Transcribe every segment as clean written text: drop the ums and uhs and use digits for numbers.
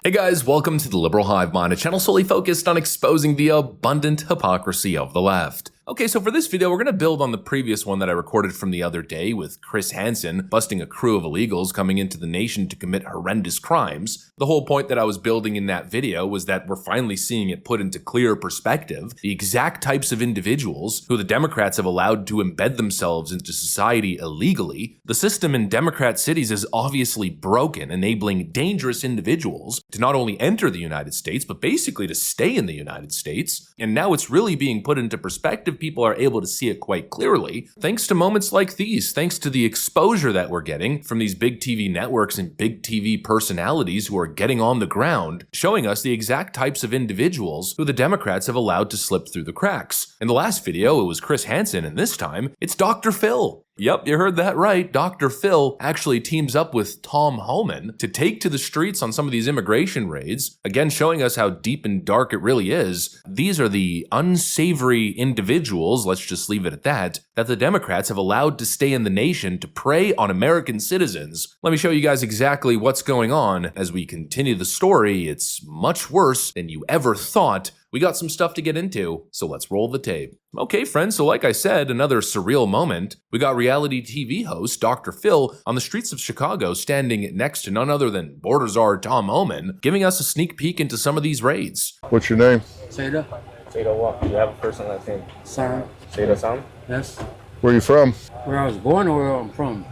Hey guys, welcome to the Liberal Hive Mind, a channel solely focused on exposing the abundant hypocrisy of the left. Okay, so for this video, we're going to build on the previous one that I recorded from the other day with Chris Hansen busting a crew of illegals coming into the nation to commit horrendous crimes. The whole point that I was building in that video was that we're finally seeing it put into clear perspective, the exact types of individuals who the Democrats have allowed to embed themselves into society illegally. The system in Democrat cities is obviously broken, enabling dangerous individuals to not only enter the United States, but basically to stay in the United States. And now it's really being put into perspective. People are able to see it quite clearly, thanks to moments like these, thanks to the exposure that we're getting from these big TV networks and big TV personalities who are getting on the ground, showing us the exact types of individuals who the Democrats have allowed to slip through the cracks. In the last video, it was Chris Hansen, and this time, it's Dr. Phil. Yep, you heard that right. Dr. Phil actually teams up with Tom Homan to take to the streets on some of these immigration raids, again showing us how deep and dark it really is. These are the unsavory individuals, let's just leave it at that the Democrats have allowed to stay in the nation to prey on American citizens. Let me show you guys exactly what's going on as we continue the story. It's much worse than you ever thought. We got some stuff to get into, so let's roll the tape. Okay, friends, so like I said, another surreal moment. We got reality TV host Dr. Phil on the streets of Chicago standing next to none other than border czar Tom Homan, giving us a sneak peek into some of these raids. What's your name? Seda. Seda what? You have a first and last name? Sam. Seda Sam? Yes. Where are you from? Where I was born or where I'm from?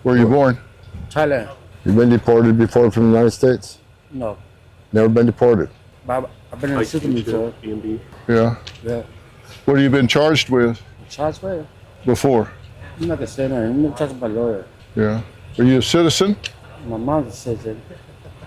Where are you born? Thailand. You been deported before from the United States? No. Never been deported? But I've been in the system before. Yeah. Yeah. What have you been charged with Charged with? before? I'm not gonna say that. I'm gonna talk to my lawyer. Yeah. Are you a citizen? My mom's a citizen.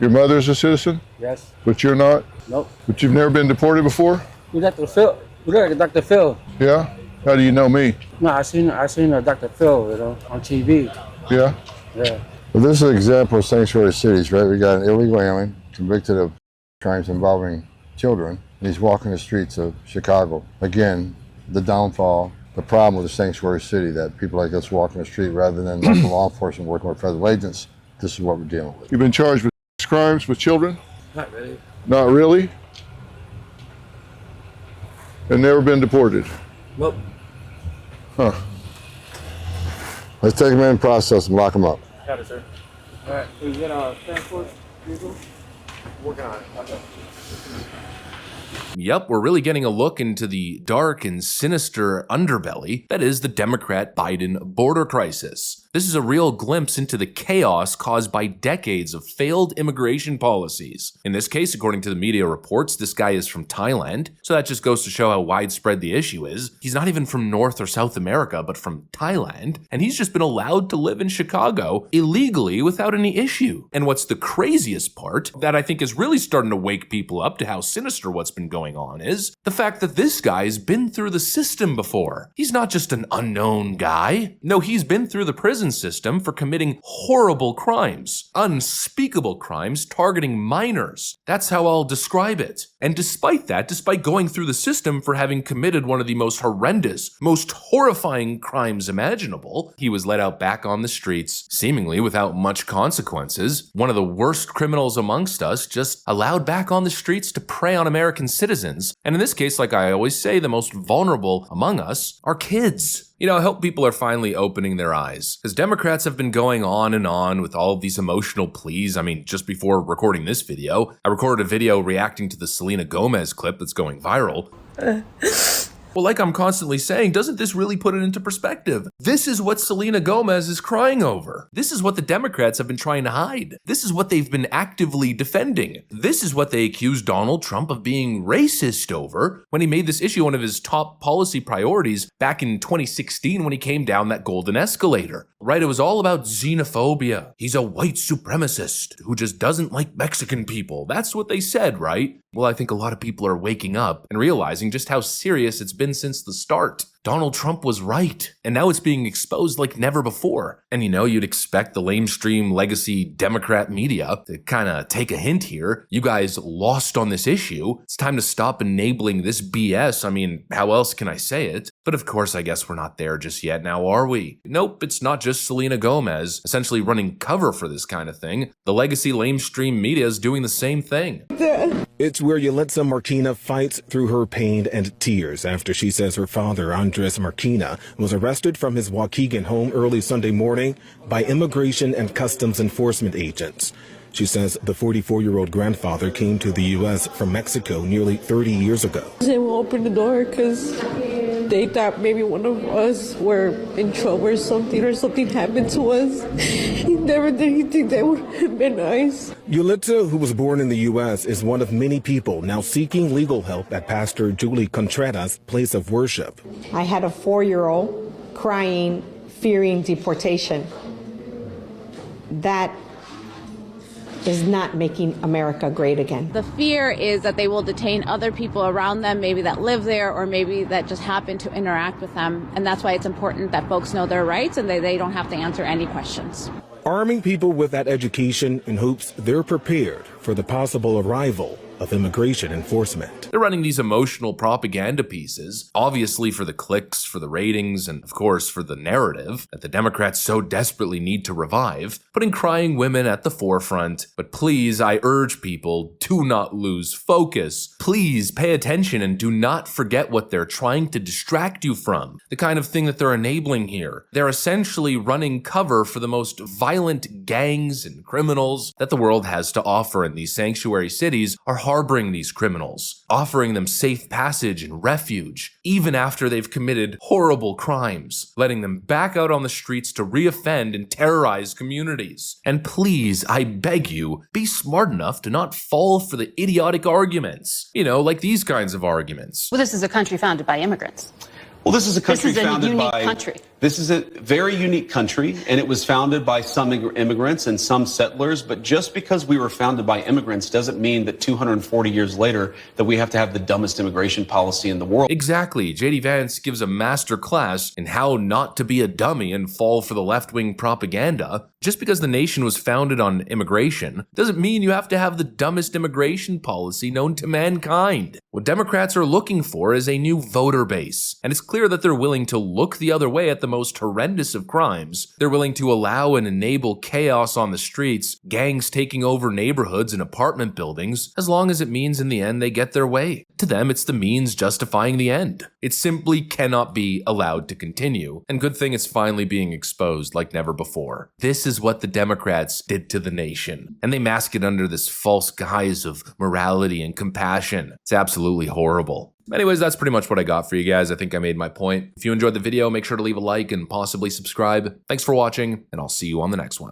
Your mother's a citizen? Yes. But you're not? Nope. But you've never been deported before? You Dr. Phil. You look like Dr. Phil. Yeah? How do you know me? No, I seen Dr. Phil, on TV. Yeah? Yeah. Well, this is an example of sanctuary cities, right? We got an illegal alien convicted of crimes involving children, and he's walking the streets of Chicago. Again, the downfall, the problem with the sanctuary city, that people like us walking the street rather than local law enforcement working with federal agents. This is what we're dealing with. You've been charged with crimes with children? Not really. Not really? And never been deported? Nope. Huh. Let's take them in, process them, lock them up. Got it, sir. All right. Can you get a transport vehicle? Working on it. Okay. Yep, we're really getting a look into the dark and sinister underbelly that is the Democrat-Biden border crisis. This is a real glimpse into the chaos caused by decades of failed immigration policies. In this case, according to the media reports, this guy is from Thailand, so that just goes to show how widespread the issue is. He's not even from North or South America, but from Thailand, and he's just been allowed to live in Chicago illegally without any issue. And what's the craziest part, that I think is really starting to wake people up to how sinister what's been going on, is the fact that this guy's been through the system before. He's not just an unknown guy. No, he's been through the prison system for committing horrible crimes, unspeakable crimes targeting minors. That's how I'll describe it. And despite that, despite going through the system for having committed one of the most horrendous, most horrifying crimes imaginable, he was let out back on the streets, seemingly without much consequences. One of the worst criminals amongst us just allowed back on the streets to prey on American citizens. And in this case, like I always say, the most vulnerable among us are kids. You know, I hope people are finally opening their eyes, because Democrats have been going on and on with all of these emotional pleas. I mean, just before recording this video, I recorded a video reacting to the Selena Gomez clip that's going viral. Well, like I'm constantly saying, doesn't this really put it into perspective? This is what Selena Gomez is crying over. This is what the Democrats have been trying to hide. This is what they've been actively defending. This is what they accused Donald Trump of being racist over when he made this issue one of his top policy priorities back in 2016 when he came down that golden escalator. Right? It was all about xenophobia. He's a white supremacist who just doesn't like Mexican people. That's what they said, right? Well, I think a lot of people are waking up and realizing just how serious it's been since the start. Donald Trump was right, and now it's being exposed like never before. And you'd expect the lamestream legacy Democrat media to kind of take a hint here. You guys lost on this issue. It's time to stop enabling this BS. I mean, how else can I say it? But of course, I guess we're not there just yet now, are we? Nope, it's not just Selena Gomez essentially running cover for this kind of thing. The legacy lamestream media is doing the same thing. It's where Yelitsa Marquina fights through her pain and tears after she says her father, Andres Marquina, was arrested from his Waukegan home early Sunday morning by Immigration and Customs Enforcement agents. She says the 44-year-old grandfather came to the U.S. from Mexico nearly 30 years ago. They will open the door because they thought maybe one of us were in trouble or something happened to us. He never did anything that would have been nice. Yulitza, who was born in the U.S., is one of many people now seeking legal help at Pastor Julie Contreras' place of worship. I had a 4-year-old crying, fearing deportation. That is not making America great again. The fear is that they will detain other people around them, maybe that live there or maybe that just happen to interact with them. And that's why it's important that folks know their rights and they don't have to answer any questions. Arming people with that education in hopes they're prepared for the possible arrival of immigration enforcement. They're running these emotional propaganda pieces, obviously for the clicks, for the ratings, and of course for the narrative that the Democrats so desperately need to revive, putting crying women at the forefront. But please, I urge people, do not lose focus. Please pay attention and do not forget what they're trying to distract you from, the kind of thing that they're enabling here. They're essentially running cover for the most violent gangs and criminals that the world has to offer, and these sanctuary cities are harboring these criminals, offering them safe passage and refuge, even after they've committed horrible crimes, letting them back out on the streets to reoffend and terrorize communities. And please, I beg you, be smart enough to not fall for the idiotic arguments. Like these kinds of arguments. Well, this is a country founded by immigrants. Well, this is a country founded by... country. This is a very unique country, and it was founded by some immigrants and some settlers. But just because we were founded by immigrants doesn't mean that 240 years later that we have to have the dumbest immigration policy in the world. Exactly. J.D. Vance gives a master class in how not to be a dummy and fall for the left-wing propaganda. Just because the nation was founded on immigration doesn't mean you have to have the dumbest immigration policy known to mankind. What Democrats are looking for is a new voter base, and it's clear that they're willing to look the other way at the most horrendous of crimes. They're willing to allow and enable chaos on the streets, gangs taking over neighborhoods and apartment buildings, as long as it means in the end they get their way. To them, it's the means justifying the end. It simply cannot be allowed to continue, and good thing it's finally being exposed like never before. This is what the Democrats did to the nation, and they mask it under this false guise of morality and compassion. It's absolutely horrible. Anyways, that's pretty much what I got for you guys. I think I made my point. If you enjoyed the video, make sure to leave a like and possibly subscribe. Thanks for watching, and I'll see you on the next one.